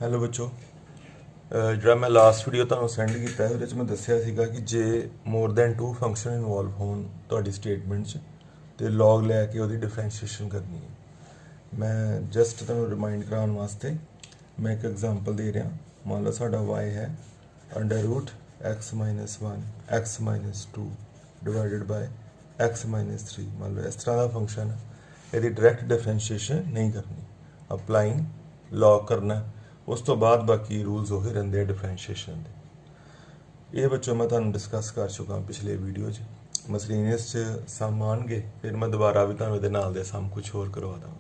Hello ਬੱਚੋ, ਜਿਹੜਾ ਮੈਂ ਲਾਸਟ ਵੀਡੀਓ ਤੁਹਾਨੂੰ ਸੈਂਡ ਕੀਤਾ ਹੈ ਉਹਦੇ 'ਚ ਮੈਂ ਦੱਸਿਆ ਸੀਗਾ ਕਿ ਜੇ ਮੋਰ ਦੈਨ 2 ਫੰਕਸ਼ਨ ਇਨਵੋਲਵ ਹੋਣ ਤੁਹਾਡੀ ਸਟੇਟਮੈਂਟ 'ਚ ਤੇ ਲੌਗ ਲੈ ਕੇ ਉਹਦੀ ਡਿਫਰੈਂਸ਼ੀਏਸ਼ਨ ਕਰਨੀ ਹੈ। ਮੈਂ ਜਸਟ ਤੁਹਾਨੂੰ ਰਿਮਾਈਂਡ ਕਰਾਉਣ ਵਾਸਤੇ ਮੈਂ ਇੱਕ ਐਗਜ਼ਾਮਪਲ ਦੇ ਰਿਹਾ। ਮੰਨ ਲਓ ਸਾਡਾ y ਹੈ √(x-1) (x-2) ਡਿਵਾਈਡਡ ਬਾय (x-3). ਮੰਨ ਲਓ ਇਸ ਤਰ੍ਹਾਂ ਦਾ ਫੰਕਸ਼ਨ ਹੈ, ਇਹਦੀ ਡਾਇਰੈਕਟ ਡਿਫਰੈਂਸ਼ੀਏਸ਼ਨ ਨਹੀਂ ਕਰਨੀ, ਅਪਲਾਈਂਗ ਲੌਗ ਕਰਨਾ। ਉਸ ਤੋਂ ਬਾਅਦ ਬਾਕੀ ਰੂਲਸ ਉਹੀ ਰਹਿੰਦੇ ਆ ਡਿਫਰੈਂਸ਼ੀਏਸ਼ਨ ਦੇ। ਇਹ ਬੱਚੋ ਮੈਂ ਤੁਹਾਨੂੰ ਡਿਸਕਸ ਕਰ ਚੁੱਕਾ ਪਿਛਲੇ ਵੀਡੀਓ 'ਚ। ਮਸਲੀਨੀਅਸ 'ਚ ਸਮ ਆਉਣਗੇ, ਫਿਰ ਮੈਂ ਦੁਬਾਰਾ ਵੀ ਤੁਹਾਨੂੰ ਇਹਦੇ ਨਾਲ ਦੇ ਸਮ ਕੁਝ ਹੋਰ ਕਰਵਾ ਦਾਂਗਾ।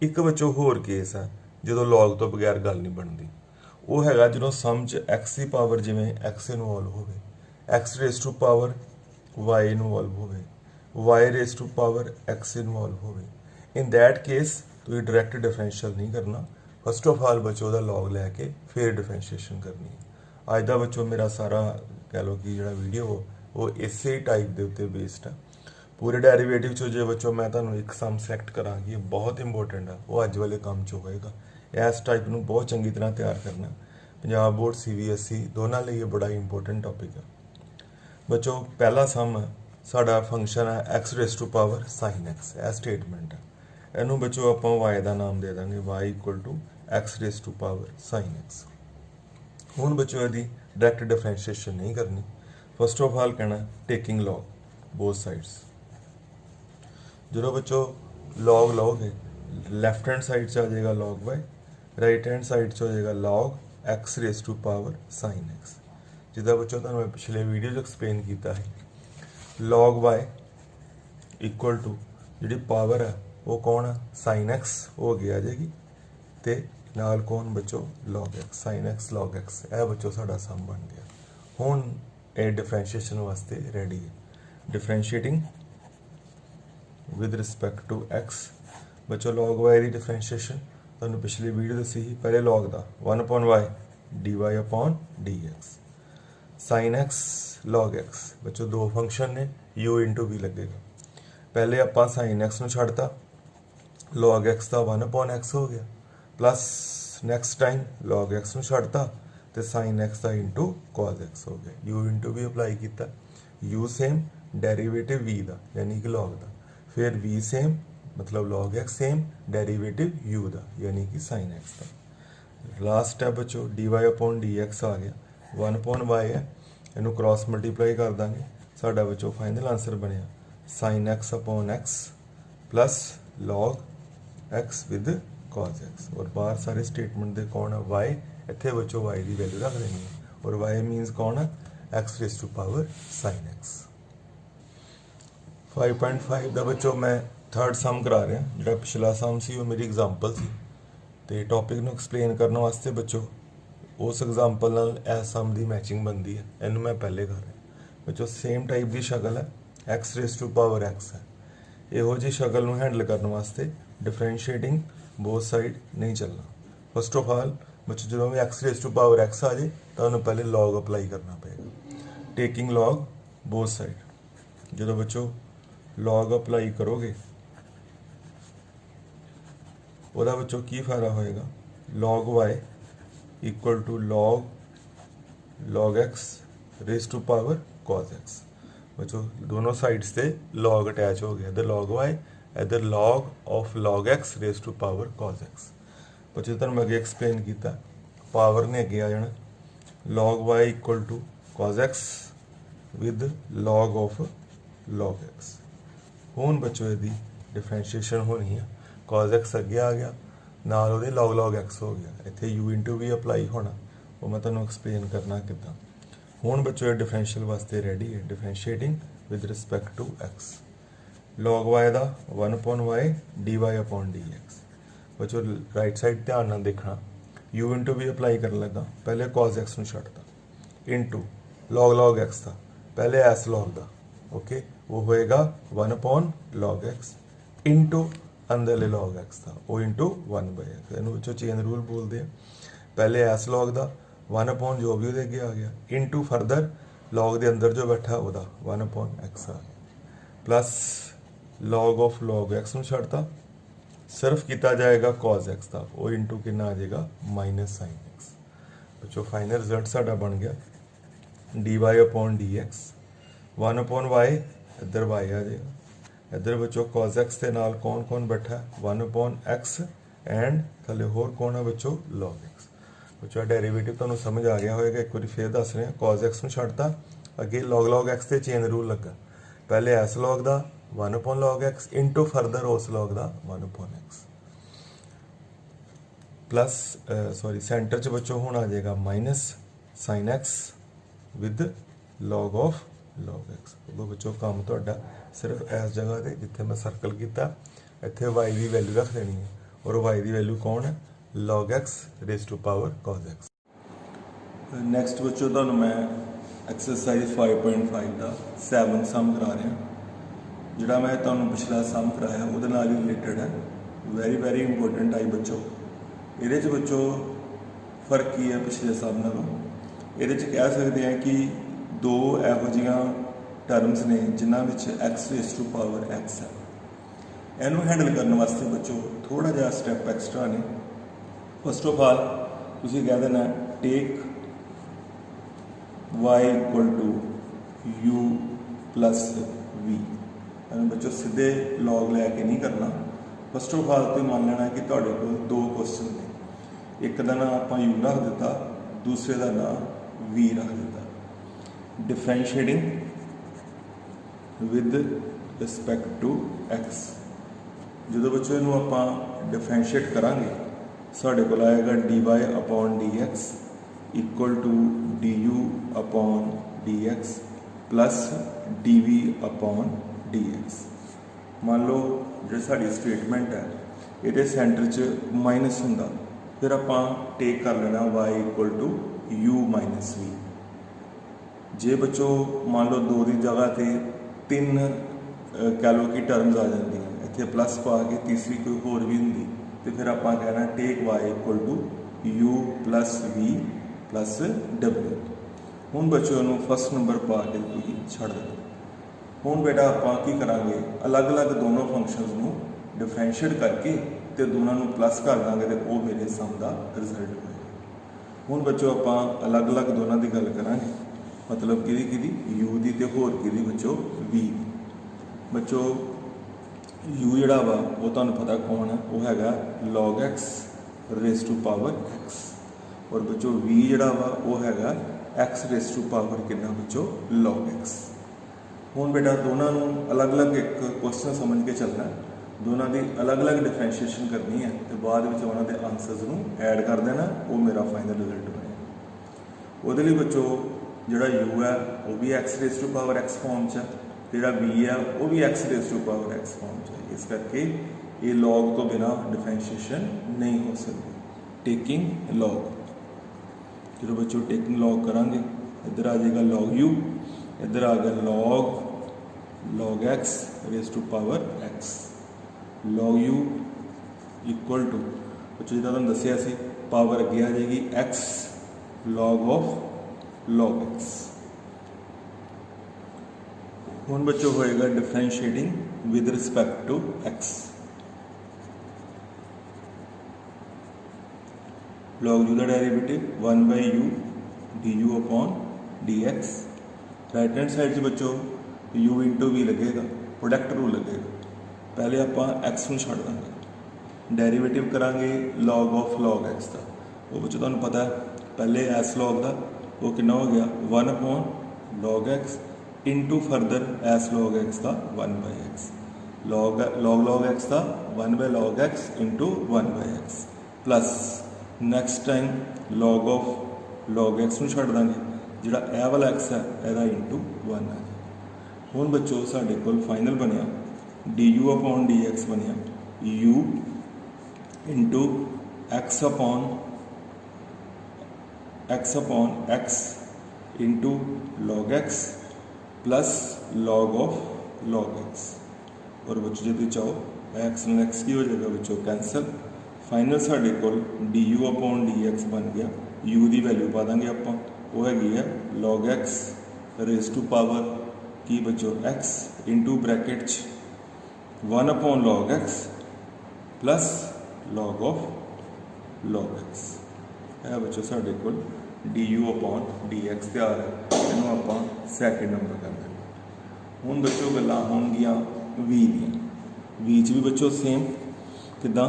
ਇੱਕ ਬੱਚੋ ਹੋਰ ਕੇਸ ਹੈ ਜਦੋਂ ਲੌਗ ਤੋਂ ਬਗੈਰ ਗੱਲ ਨਹੀਂ ਬਣਦੀ। ਉਹ ਹੈਗਾ ਜਦੋਂ ਸਮ 'ਚ x ਦੀ ਪਾਵਰ ਜਿਵੇਂ x ਇਨਵੋਲਵ ਹੋਵੇ, x raise to power y involve ਹੋਵੇ, y raise to power x involve ਹੋਵੇ। ਇਨ ਦੈਟ ਕੇਸ ਤੁਸੀਂ ਡਾਇਰੈਕਟ ਡਿਫਰੈਂਸ਼ੀਅਲ ਨਹੀਂ ਕਰਨਾ। ਫਸਟ ਆਫ ਆਲ ਬੱਚੋ ਉਹਦਾ ਲੌਗ ਲੈ ਕੇ ਫਿਰ ਡਿਫਰੈਂਸ਼ੀਏਸ਼ਨ ਕਰਨੀ ਹੈ। ਅੱਜ ਦਾ ਬੱਚੋ ਮੇਰਾ ਸਾਰਾ ਕਹਿ ਲਓ ਕਿ ਜਿਹੜਾ ਵੀਡੀਓ ਉਹ ਇਸੇ ਟਾਈਪ ਦੇ ਉੱਤੇ ਬੇਸਡ ਆ। ਪੂਰੇ ਡੈਰੀਵੇਟਿਵ 'ਚੋਂ ਜੇ ਬੱਚੋ ਮੈਂ ਤੁਹਾਨੂੰ ਇੱਕ ਸਮ ਸਿਲੈਕਟ ਕਰਾਂਗੀ, ਇਹ ਬਹੁਤ ਇੰਪੋਰਟੈਂਟ ਆ, ਉਹ ਅੱਜ ਵਾਲੇ ਕੰਮ 'ਚ ਹੋਏਗਾ। ਇਸ ਟਾਈਪ ਨੂੰ ਬਹੁਤ ਚੰਗੀ ਤਰ੍ਹਾਂ ਤਿਆਰ ਕਰਨਾ। ਪੰਜਾਬ ਬੋਰਡ CBSE ਦੋਨਾਂ ਲਈ ਇਹ ਬੜਾ ਇੰਪੋਰਟੈਂਟ ਟੌਪਿਕ ਆ ਬੱਚੋ। ਪਹਿਲਾ ਸਮ ਸਾਡਾ ਫੰਕਸ਼ਨ ਹੈ x raise to power sin x। ਇਹ ਸਟੇਟਮੈਂਟ ਹੈ, ਇਹਨੂੰ ਬੱਚੋ ਆਪਾਂ y ਦਾ ਨਾਮ ਦੇ ਦਾਂਗੇ, y = x raise to power sin x। ਹੁਣ ਬੱਚੋ ਇਹਦੀ ਡਾਇਰੈਕਟ ਡਿਫਰੈਂਸ਼ੀਏਸ਼ਨ ਨਹੀਂ ਕਰਨੀ। ਫਸਟ ਆਫ ਆਲ ਕਹਿਣਾ ਟੇਕਿੰਗ ਲੌਗ ਬੋਥ ਸਾਈਡਸ। ਜਦੋਂ ਬੱਚੋ ਲੌਗ ਲਓਗੇ, ਲੈਫਟ ਹੈਂਡ ਸਾਈਡ 'ਚ ਆ ਜਾਏਗਾ log y, right hand side 'ਚ ਹੋ ਜਾਏਗਾ log x raise to power sin x। ਜਿੱਦਾਂ ਬੱਚੋ ਤੁਹਾਨੂੰ ਮੈਂ ਪਿਛਲੇ ਵੀਡੀਓ 'ਚ ਐਕਸਪਲੇਨ ਕੀਤਾ ਹੈ, log y = ਜਿਹੜੀ ਪਾਵਰ ਹੈ ਉਹ ਕੌਣ ਹੈ, sin x ਹੋ ਕੇ ਆ ਜਾਏਗੀ, ਤੇ ਨਾਲ ਕੌਣ ਬੱਚੋ log x, sin x log x। ਇਹ ਬੱਚੋ ਸਾਡਾ ਸਮ ਬਣ ਗਿਆ। ਹੁਣ ਇਹ ਡਿਫਰੈਂਸ਼ੀਏਸ਼ਨ ਵਾਸਤੇ ਰੈਡੀ ਹੈ। Differentiating with respect to x ਬੱਚੋ log y ਦੀ ਡਿਫਰੈਂਸ਼ੀਏਸ਼ਨ ਤੁਹਾਨੂੰ ਪਿਛਲੀ ਵੀਡੀਓ ਦੱਸੀ ਸੀ। ਪਹਿਲੇ log ਦਾ 1/y dy/dx, sin x log x। ਬੱਚੋ ਦੋ ਫੰਕਸ਼ਨ ਨੇ, u × v ਲੱਗੇਗਾ। ਪਹਿਲੇ ਆਪਾਂ sin x ਨੂੰ ਛੱਡਤਾ, log x ਦਾ 1/x ਹੋ ਗਿਆ, plus next time log x ਨੂੰ ਛੱਡਤਾ ਤੇ sin x ਦਾ × cos x ਹੋ ਗਿਆ। u × v ਅਪਲਾਈ ਕੀਤਾ, u ਸੇਮ, ਡੈਰੀਵੇਟਿਵ v ਦਾ ਯਾਨੀ ਕਿ log ਦਾ, ਫਿਰ v ਸੇਮ ਮਤਲਬ log x same, derivative u ਦਾ ਯਾਨੀ ਕਿ sin x ਦਾ। ਲਾਸਟ ਸਟੈਪ ਬੱਚੋ dy/dx ਆ ਗਿਆ, 1/y ਹੈ, ਇਹਨੂੰ ਕ੍ਰਾਸ ਮਲਟੀਪਲਾਈ ਕਰ ਦਾਂਗੇ। ਸਾਡਾ ਬੱਚੋ ਫਾਈਨਲ ਆਨਸਰ ਬਣਿਆ sin x/x plus log x with cos x। ਔਰ ਬਾਹਰ ਸਾਰੇ ਸਟੇਟਮੈਂਟ ਦੇ ਕੌਣ ਹੈ, y। ਇੱਥੇ ਬੱਚੋ y ਦੀ ਵੈਲਿਊ ਰੱਖ ਦੇਣੀ ਹੈ, ਔਰ y ਮੀਨਸ ਕੌਣ ਹੈ, x raise to power sin x। 5.5 ਦਾ ਬੱਚੋ ਮੈਂ ਥਰਡ ਸਮ ਕਰਾ ਰਿਹਾ। ਜਿਹੜਾ ਪਿਛਲਾ ਸਮ ਸੀ ਉਹ ਮੇਰੀ ਐਗਜ਼ਾਮਪਲ ਸੀ, ਤੇ ਟੌਪਿਕ ਨੂੰ ਐਕਸਪਲੇਨ ਕਰਨ ਵਾਸਤੇ ਬੱਚੋ ਉਸ ਐਗਜ਼ਾਮਪਲ ਨਾਲ ਇਸ ਸਮ ਦੀ ਮੈਚਿੰਗ ਬਣਦੀ ਹੈ। ਇਹਨੂੰ ਮੈਂ ਪਹਿਲੇ ਕਰ ਰਿਹਾ ਬੱਚੋ। ਸੇਮ ਟਾਈਪ ਦੀ ਸ਼ਕਲ ਹੈ, x raise to power x ਹੈ। ਇਹੋ ਜਿਹੀ ਸ਼ਕਲ ਨੂੰ ਹੈਂਡਲ ਕਰਨ ਵਾਸਤੇ ਡਿਫਰੈਂਸ਼ੀਏਟਿੰਗ ਬੋਥ ਸਾਈਡ ਨਹੀਂ ਚੱਲਣਾ। ਫਸਟ ਆਫ ਆਲ ਬੱਚੋ ਜਦੋਂ ਵੀ x raise to power x ਆ ਜਾਏ ਤਾਂ ਉਹਨੂੰ ਪਹਿਲੇ log ਅਪਲਾਈ ਕਰਨਾ ਪਏਗਾ। ਟੇਕਿੰਗ log ਬੋਥ ਸਾਈਡ। ਜਦੋਂ ਬੱਚੋ log ਅਪਲਾਈ ਕਰੋਗੇ ਉਹਦਾ ਬੱਚੋ ਕੀ ਫਾਇਦਾ ਹੋਏਗਾ, log y = log x raise to power cos x। ਬੱਚੋ ਦੋਨੋਂ ਸਾਈਡਸ ਤੇ log ਅਟੈਚ ਹੋ ਗਿਆ, ਇੱਧਰ log y, ਇੱਧਰ log of log x raise to power cos x। ਬੱਚੋ ਤੁਹਾਨੂੰ ਮੈਂ ਅੱਗੇ ਐਕਸਪਲੇਨ ਕੀਤਾ, ਪਾਵਰ ਨੇ ਅੱਗੇ ਆ ਜਾਣਾ, log y = cos x with log of log x। ਹੁਣ ਬੱਚੋ ਇਹਦੀ ਡਿਫਰੈਂਸ਼ੀਏਸ਼ਨ ਹੋਣੀ ਹੈ, cos x ਅੱਗੇ ਆ ਗਿਆ, ਨਾਲ ਉਹਦੇ log x ਹੋ ਗਿਆ। ਇੱਥੇ u × v ਅਪਲਾਈ ਹੋਣਾ, ਉਹ ਮੈਂ ਤੁਹਾਨੂੰ ਐਕਸਪਲੇਨ ਕਰਨਾ ਕਿੱਦਾਂ। ਹੁਣ ਬੱਚੋ ਇਹ ਡਿਫਰੈਂਸ਼ੀਅਲ ਵਾਸਤੇ ਰੈਡੀ ਹੈ। Differentiating with respect to x, log y ਦਾ 1/y dy/dx। ਬੱਚੋ ਰਾਈਟ ਸਾਈਡ ਧਿਆਨ ਨਾਲ ਦੇਖਣਾ, u × v ਅਪਲਾਈ ਕਰਨ ਲੱਗਾ, ਪਹਿਲੇ cos x ਨੂੰ ਛੱਡਤਾ, ਇੰਟੂ log x ਦਾ, ਪਹਿਲੇ ਇਸ log ਦਾ, ਓਕੇ, ਉਹ ਹੋਏਗਾ 1/log x ਇੰਟੂ ਅੰਦਰਲੇ log x ਦਾ, ਉਹ × 1/x। ਇਹਨੂੰ ਵਿੱਚੋਂ ਚੇਨ ਰੂਲ ਬੋਲਦੇ ਆ। ਪਹਿਲੇ ਇਸ log ਦਾ 1/ ਜੋ ਵੀ ਉਹਦੇ ਅੱਗੇ ਆ ਗਿਆ, ਇੰਟੂ ਫਰਦਰ log ਦੇ ਅੰਦਰ ਜੋ ਬੈਠਾ ਉਹਦਾ 1/x ਆ ਗਿਆ, plus log of log x ਨੂੰ ਛੱਡਤਾ, सिर्फ किया जाएगा cos x का, वो इंटू कितना आ जाएगा माइनस साइन एक्स। बच्चों फाइनल रिजल्ट साडा बन गया dy upon d x 1 upon y, इधर y आ जाएगा, इधर बच्चों cos x के नाल कौन कौन बैठा 1 अपॉन x एंड थले होर कौन है बच्चों log x। बच्चों डेरिवेटिव तुहानूं समझ आ गया होगा, एक बार फिर दस रहे हैं। cos x नूं छड्डता, अगे log x ते चेन रूल लगा, पहले s log दा 1 upon log x into further उस log दा 1 upon x plus sorry centre च बच्चों होना आ जाएगा minus sine x with log of log x। वो बच्चों काम तुहाडा सिर्फ इस जगह ते जिथे मैं सर्कल किया इत्थे y की वैल्यू रख देनी है, और y की वैल्यू कौन है log x raise to power cos x। Next बच्चों तुहानूं मैं एक्सरसाइज 5.5 का 7 सम करा रहा, जिहड़ा मैं तुहानूं पिछला सम कराया उहदे नाल ही रिलेटेड है, वेरी इंपोर्टेंट आई बच्चों। ये बच्चों फर्क की है पिछले सम नालों, ये कह सकते हैं कि दो इहो जिहियां टर्म्स ने जिन्हां विच x raise to power x है। इनू हैंडल करने वास्ते बच्चों थोड़ा जिहा स्टैप एक्सट्रा ने। फस्ट ऑफ ऑल तुसीं कह देना take y equal to u plus v। बच्चों सीधे लॉग लैके नहीं करना। फस्ट ऑफ ऑल तो मान लेना कि तुहाडे कोल दो क्वेश्चन ने, एक का नाम आपां u रख दिता, दूसरे का नाम v रख दिता। Differentiating with respect to x। जो बच्चों इनू आपां डिफरेंशिएट करांगे साढ़े को आएगा dy upon d x equal to du upon d x plus dv upon d x. मान लो जो साड़ी स्टेटमेंट है ये सेंटर च माइनस होंदा, फिर आपां टेक कर लेना y equal to u minus v। जे बच्चों मान लो दो की जगह ते तीन कह लो कि टर्म्स आ जाती हैं, इतने प्लस पा के तीसरी कोई होर भी होंगी, तो फिर आपां कहना take y equal to u plus v plus w। हुण बच्चों इनू फस्ट नंबर पा के तुसीं छड्ड दो। हुण बेटा आपां की करांगे अलग अलग दोनों फंक्शनस नू डिफरेंशिएट करके तो दोनों नू प्लस कर देंगे तो वो मेरे सम का रिजल्ट होएगा। हुण बच्चों आपां अलग अलग दोनों की गल करांगे, मतलब कि u की तो होर कि बच्चों v की। बच्चों u जिहड़ा वा वो तुहानूं पता कौन है, वो हैगा log x raise to power x, और बच्चों v जिहड़ा वा वो हैगा x रेज टू पावर कितना बच्चों log x। हुण बेटा दोनों अलग अलग एक क्वेश्चन समझ के चलना, दोनों की अलग अलग डिफरेंशिएशन करनी है, तो बाद में उन्होंने आंसरस नूं ऐड कर देना, वो मेरा फाइनल रिजल्ट बनेगा। वो बच्चों जोड़ा u है वो भी x raise to power x form च है, जोड़ा v है वो भी x raise to power x form च है। इस करके ये लॉग तो बिना डिफरेंशिएशन नहीं हो सकती। टेकिंग लॉग, जो बच्चों टेकिंग लॉग करांगे इधर आ जाएगा log u, इधर आ गया log x raise to power x। log u equal to बच्चों जिदा तुहानूं दस्सिया सी पावर अगे आ जाएगी x log of log x। हुण बच्चों होएगा differentiating with respect to x। log u का derivative 1 by u du upon d x. Right hand side से बच्चों u इंटू v लगेगा, प्रोडक्ट रूल लगेगा। पहले आपां x नूं छड्ड देंगे, डेरिवेटिव करांगे log ऑफ log x का। वो बच्चों तुहानूं पता है पहले s log का वो कितना हो गया 1 upon log x into further s log x का 1 बाई एक्स। log x का 1 by log x into 1 by x plus next time log of log x नूं छड्ड देंगे, जिहड़ा ए वाला x है यदा इंटू 1 है। हुण बच्चों साडे कोल फाइनल बनिया du अपॉन डी एक्स बनिया u into x upon x into log x plus log of log x। और बच्चों जो चाहो x में x की हो जाएगा बच्चों कैंसल। फाइनल साढ़े कोल du अपॉन डी एक्स बन गया, u की वैल्यू पा देंगे आप, वो हैगी है log x raise to power की बच्चों x into bracket 1 upon log x plus log of log x. है बच्चों साढ़े को d u upon d x तैयार है, इनू आप सैकेंड नंबर कर देंगे। हूँ बच्चों गल्लां होणगियां वी दियां। वी च भी बच्चों सेम किदां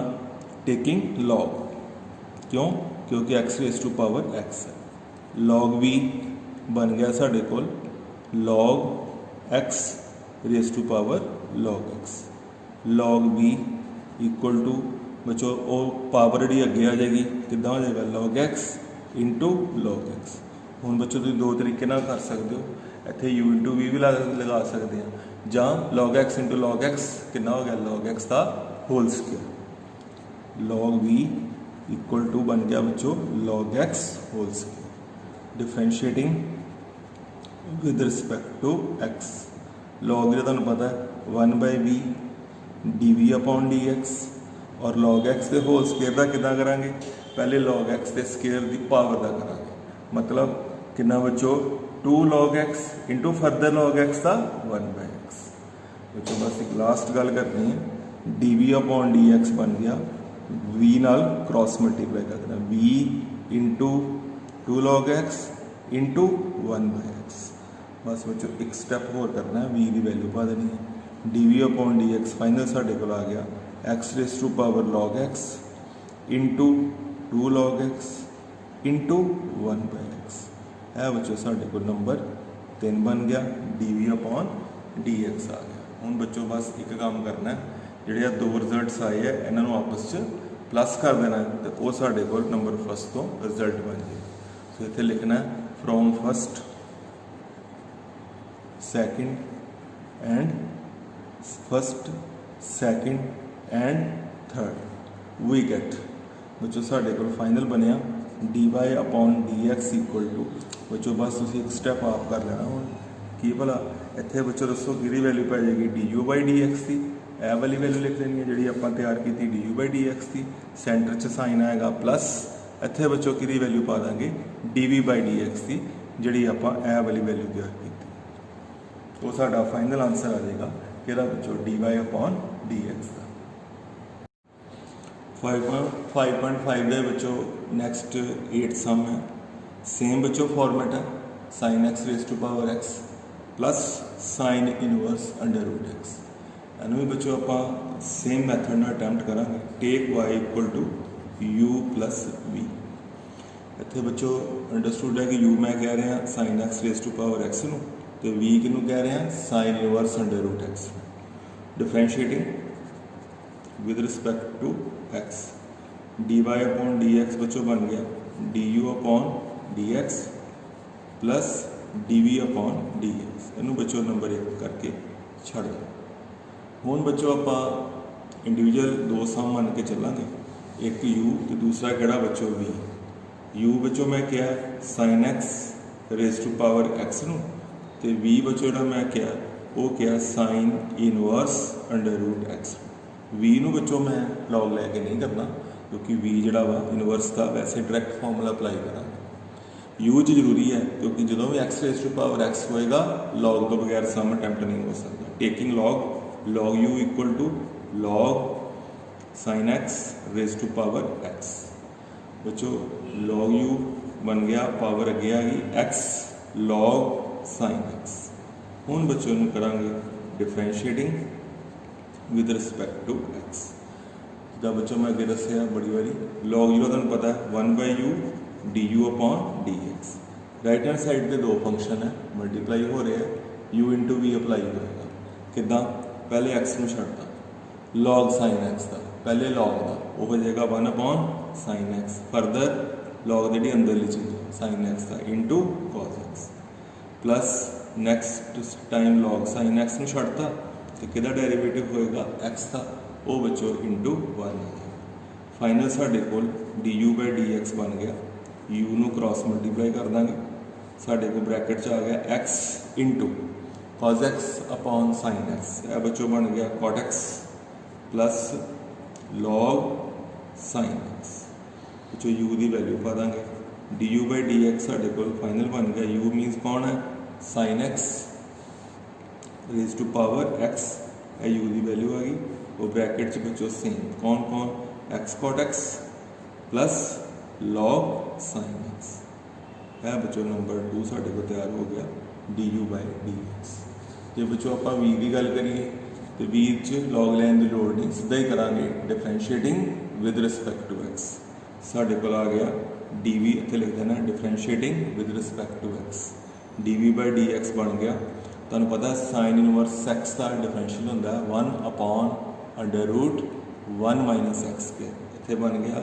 टेकिंग लॉग, क्यों क्योंकि x raise to power x है। लॉग वी बन गया साढ़े को log x raise to power log x. Log v equal to बच्चों वो पावर जी अगे आ जाएगी, कितना हो जाएगा log x into log x. हूँ बच्चों तुम दो तरीके ना कर सकते हो, इतने यू इंटू वी भी लगा सकते हैं, ज log x into log x कितना हो गया लॉग एक्स का whole square. Log v equal to बन गया बच्चों log x whole square. Differentiating with respect to x. Log जो तुहानूं पता है 1/v d v upon d x, और लॉग एक्स के होल स्केयर का कितना करांगे, पहले लॉग एक्स के स्केयर की पावर का करांगे, मतलब कितना बच्चों 2 log x into further log x का 1/x। बच्चों बस एक लास्ट गल करनी है, d v upon d x बन गया v नाल क्रॉस मल्टीप्लाई कर देना, v into 2 log x into 1/x। बस बच्चों एक स्टैप होर करना है, v की वैल्यू पा देनी है, d v upon d x final साढ़े को आ गया x raise to power log x into 2 log x into 1/x। है बच्चों साढ़े को नंबर 3 बन गया, d v upon d x आ गया। हूँ बच्चों बस एक काम करना है, जोड़े दो रिजल्ट्स आए हैं इन्होंने आपस में प्लस कर देना है, तो वो साढ़े को नंबर फर्स्ट तो रिजल्ट बन जाए। तो इतने लिखना है from first second and first second and third we get. बच्चों साढ़े को फाइनल बनया d y upon d x equal to, बच्चों बस तुम एक स्टैप आप कर लेना हूँ की भला इतने बच्चों दसो कि वैल्यू पै जाएगी d u by d x की, ए वाली वैल्यू लिख लेनी है जी आप तैयार की d u by d x की, सेंटर च साइन आएगा प्लस, इतने बच्चों कि वैल्यू पा देंगे d v by d x की जी आप ए वाली वैल्यू तैयार की, वो साडा फाइनल आंसर आ जाएगा कि बच्चों d y upon d x का। 5.5 दे बच्चों नैक्सट 8 सम है, सेम बच्चों फॉर्मेट है, sine x raise to power x plus sine inverse under root x. इनू भी बच्चों आप सेम मैथड में अटैम्प्ट करांगे, take y equal to u plus v. इतने बच्चों अंडरस्टूड है कि यू मैं कह रहा sine x raise to power x नूं, तो वी किनू कह रहे हैं sine inverse under root x. Differentiating with respect to x, d y upon d x बच्चों बन गया d u upon d x plus d v upon d x. इनू बच्चों नंबर 1 करके छड़ दो। हूँ बच्चों आप इंडिविजुअल 2 सम मन के चलांगे, एक यू तो दूसरा केड़ा बच्चों वी। यू बच्चों मैं क्या sine x raise to power x नूं, तो वी बच्चों जो मैं क्या वो क्या sine inverse under root x. V नूं बच्चों मैं लॉग लैके नहीं करना, क्योंकि वी जोड़ा वा इनवर्स का वैसे डायरैक्ट फॉर्मूला अप्लाई करा। यू जरूरी है क्योंकि जो भी x raise to power x होएगा लॉग तो बगैर सम अटैम्प्ट नहीं हो सकता। Taking log, log u equal to log sine x raise to power x. बच्चों लॉग यू बन गया, पावर अगे आ गई एक्स लॉग साइन एक्स। हूँ बच्चों करांगे differentiating with respect to x. जिदा बच्चों मैं अगे दसिया बड़ी बारी लॉग यू तुहानूं पता है 1/u D u upon d x. Right hand side पे 2 फंक्शन है मल्टीप्लाई हो रहे हैं, यू इंटू वी अप्लाई होएगा किदा, पहले एक्स में छड़ता लॉग साइन एक्स का, पहले लॉग का वो हो जाएगा 1 upon sine x, further log जी अंदरली चीज़ साइन एक्स का into cos x plus next time log sine x में छड़ता तो कि डेरीवेटिव होएगा एक्स का, वो बच्चों इंटू 1 आ गया। फाइनल साढ़े को d u by d x बन गया, यू नू क्रॉस मल्टीप्लाई कर देंगे, साढ़े को ब्रैकेट च आ गया x into cos x upon sine x, यह बच्चों बन गया cot x plus log sine x. बच्चों यू की वैल्यू पा देंगे, d u by d x साढ़े को फाइनल बन गया, यू मीनस कौन है sine x raise to power x, u की वैल्यू आ गई वो ब्रैकेट च बच्चों सेम कौन कौन x cot x plus log sine x है बच्चों नंबर 2 साढ़े को तैयार हो गया d u by d x. जो बच्चों आप वी की गल करिए तो वी च लॉग लैन की लोड़ नहीं सीधा ही करा differentiating with respect to x साढ़े को आ गया डी वी इतने लिख देना differentiating with respect to x d v by d x बन गया। तुहानूं पता साइन इनवर्स एक्स का डिफरेंशियल होंदा 1 upon under root 1 minus x के इतने बन गया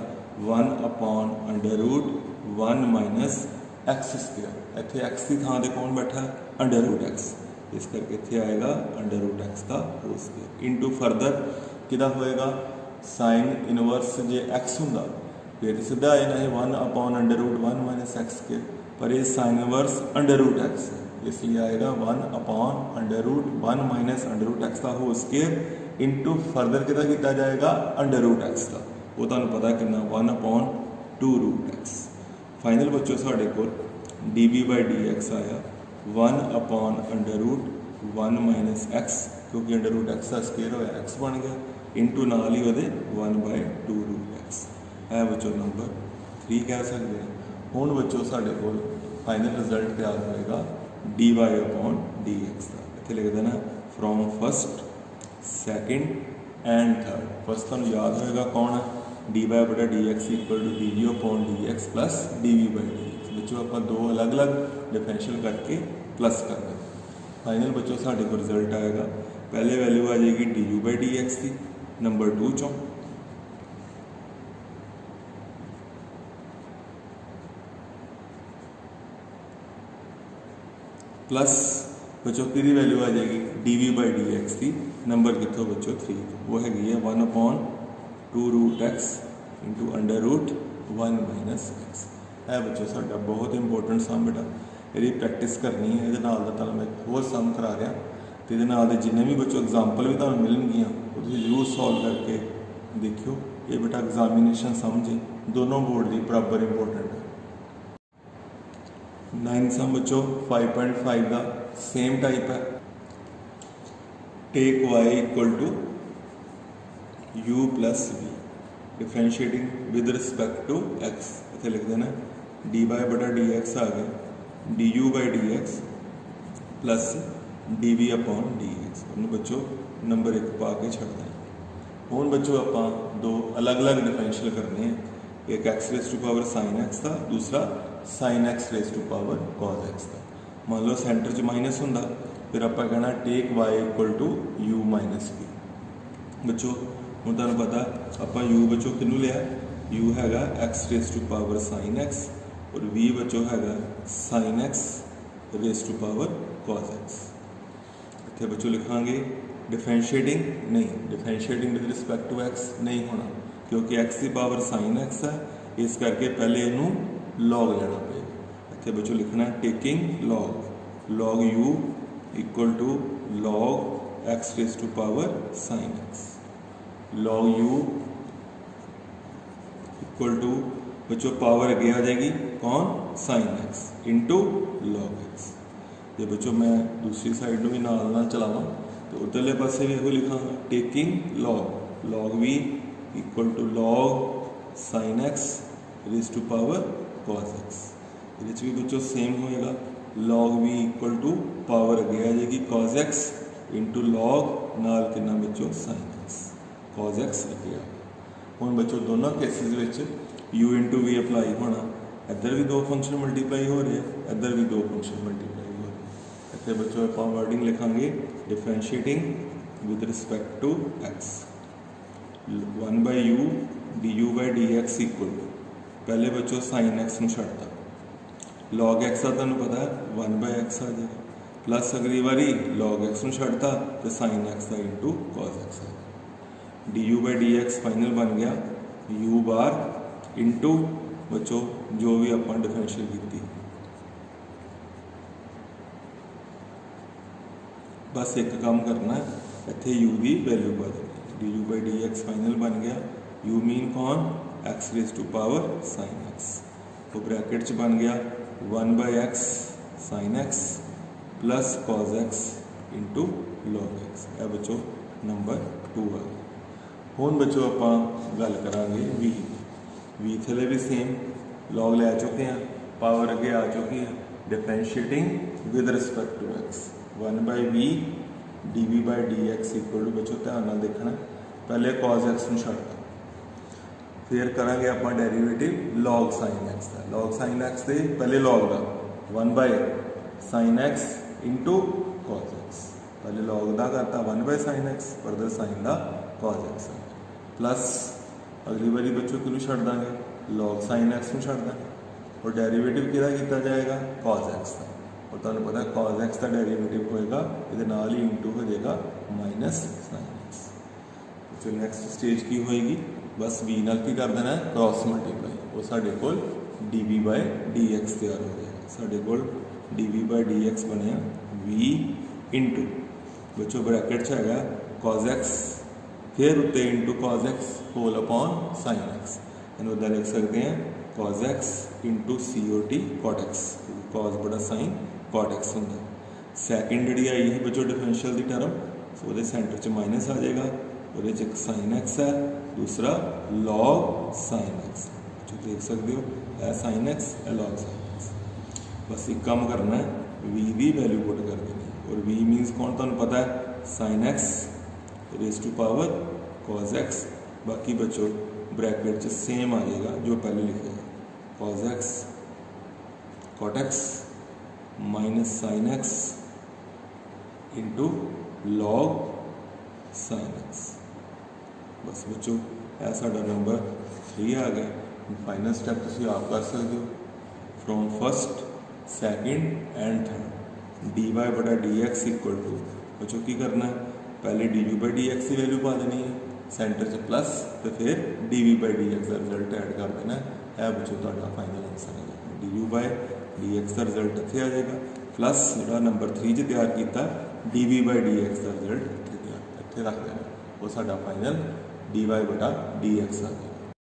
1 upon under root 1 minus x square इतने एक्स की थां ते कौन बैठा अंडर रूट एक्स इस करके इतने आएगा अंडर रूट एक्स का होल स्क्वेयर इंटू फरदर किदा होएगा साइन इनवर्स जे एक्स होंदा फिर सीधा आए ना 1 upon under root 1 minus x के पर ये sine inverse under root x है इसलिए आएगा 1 upon under root 1 minus under root x का होल स्क्वेयर इंटू फरदर कितना किया जाएगा अंडर रूट एक्स का वो तुहानूं पता कितना 1 अपॉन 2 रूट एक्स। फाइनल बच्चों साढ़े को d v by d x आया 1 upon under root 1 minus x क्योंकि अंडर रूट एक्स का स्क्वेयर होया एक्स बन गया इंटू नाल ही वो 1 बाई 2 रूट एक्स है बच्चों नंबर 3 कह सकते हैं। हुण बच्चों साढ़े को फाइनल रिजल्ट तैयार होएगा d y upon d x का इतने लिख देना from first second and third. First तुहानूं याद होएगा कौन है डी वाई बटा d x equal to d v upon d x plus d v by d x बच्चों आप दो अलग अलग डिफरेंशियल करके प्लस कर दें। फाइनल बच्चों साढ़े को रिजल्ट आएगा पहले वैल्यू आ जाएगी d u by d x की नंबर 2 चों प्लस बच्चों की वैल्यू आ जाएगी d v by d x की नंबर कितों बच्चों 3 वो हैगी है 1 upon 2 root x into under root 1 minus x है बच्चों साडा बहुत इंपोर्टेंट सम बेटा ये प्रैक्टिस करनी है ये मैं एक होर सम करा रहा तो ये जिन्हें भी बच्चों एग्जाम्पल भी तुहानूं मिलणगियां वो जरूर सॉल्व करके देखियो ये बेटा एग्जामिनेशन समझे दोनों बोर्ड की बराबर इंपोर्टेंट है। 9 सम बच्चों 5.5 का सेम टाइप है take y equal to u plus v differentiating with respect to x इतने लिख देना डी वाई बटा डी एक्स आ गया d u by d x plus d v upon d x उन्होंने बच्चों नंबर 1 पा के छड़ दें। हूँ बच्चों आप दो अलग अलग डिफरेंशियल करने हैं एक x raise to power sine x का दूसरा sine x raise to power cos x का। मान लो सेंटर च माइनस होंदा फिर आप कहना take y equal to u minus v बच्चों हूँ तुहानूं पता आप यू बच्चों किनू लिया यू हैगा x raise to power sine x और वी बच्चों हैगा sine x raise to power cos x. इतने बच्चों लिखांगे डिफरेंशिएटिंग नहीं differentiating with respect to x नहीं होना क्योंकि एक्स की पावर साइन एक्स है इस करके पहले इनू लॉग लेना पड़ेगा। इतने बच्चों लिखना है taking log u equal to log x raise to power sine x log u equal to बच्चों पावर अगे आ जाएगी कौन sine x into log x. ये बच्चों मैं दूसरी साइड में भी नाल चलावा तो उधरले पासे भी यही लिखा taking log v equal to log sine x raise to power cos x ये भी बच्चों सेम होएगा log v equal to power अगे आ जाएगी कॉज एक्स इंटू लॉग नाल कितना बच्चों साइन एक्स कॉज एक्स अगे आ गया। हुण बच्चों दोनों cases u into v apply होना इधर भी दो फंक्शन मल्टीप्लाई हो रहे हैं इधर भी दो फंक्शन मल्टीप्लाई हो रहे हैं। इतने बच्चों आप वर्डिंग लिखांगे differentiating with respect to x 1 by u d u by d x equal to पहले बच्चों साइन एक्स में छड़ता लॉग एक्स का तुहानूं पता है 1 बाई एक्स आ जाएगा प्लस अगली बारी लॉग एक्स में छड़ता तो साइन एक्स का इंटू कॉज एक्स आ जाएगा D u by d x final बन गया यू बार इंटू बच्चों जो भी अपन डिफरेंशियल की बस एक काम करना है इतने यू की वैल्यू पा देनी d u by d x final बन गया यू मीन कौन x raise to power sine x तो ब्रैकेट च बन गया 1 by x sine x plus cos x into log x है बच्चों नंबर 2 आ गया। हुण बच्चों आपां गल करांगे वी थले भी सेम लॉग लै चुके हैं, पावर अगे आ चुकी है, differentiating with respect to x 1/v dv by dx equal to बच्चों ध्यान नाल देखना पहले cos x नूं छड्डता, फिर करांगे आपां डेरीवेटिव लॉग साइन एक्स का। लॉग साइन एक्स दे पहले लॉग का 1/sin x into cos x, पहले लॉग का करता 1/sin x, फरदर साइन का cos x प्लस अगली बारी बच्चों किनू छड्ड देंगे लॉग साइन एक्स नूं छड्ड देंगे और डेरीवेटिव किहदा कीता जाएगा cos x का, और तुहानूं पता cos x का डेरीवेटिव होएगा इहदे नाल ही इंटू हो जाएगा माइनस साइन एक्स। जो नैक्सट स्टेज की होएगी बस v नाल की कर देना है क्रॉस मल्टीप्लाई, वो साडे कोल dv by dx तैयार हो जाएगा। साडे कोल dv by dx बनिया v इंटू बच्चों ब्रैकेट च हैगा cos x फिर उत्ते into cos x whole upon sine x, इन्हूं उदा लिख सकते हैं cos x into COT cot x, cos बड़ा साइन cot x होंगे। सैकेंड जी आई है बच्चों डिफरेंशियल की टर्म, सो वो सेंटर च माइनस आ जाएगा, वो एक साइन एक्स है, दूसरा लॉग साइन एक्स, बच्चों देख सकते हो है साइन एक्स है लॉग साइन एक्स। बस एक काम करना है वी की वैल्यू पुट कर देनी, और वी मीनस कौन तुहानूं पता है sine x raise to power cos x, बाकी बच्चों ब्रैकेट च सेम आ जाएगा जो पहले लिखे है cos x cot x minus sign x into log sine x. बस बच्चों यह साडा नंबर 3 आ गया। फाइनल स्टैप तुसीं आप कर सकते हो from first second and third dy बटा dx इक्वल टू बच्चों की करना है पहले dv by dx की वैल्यू पा देनी है सेंटर से प्लस, तो फिर dv by dx का रिजल्ट ऐड कर देना है बच्चों तुहाडा फाइनल आंसर है dv by dx का रिजल्ट इत्थे आ जाएगा, प्लस जो नंबर 3 च तैयार किया dv by dx का रिजल्ट इत्थे रख देना, वो साडा फाइनल dy बटा dx आ जाएगा।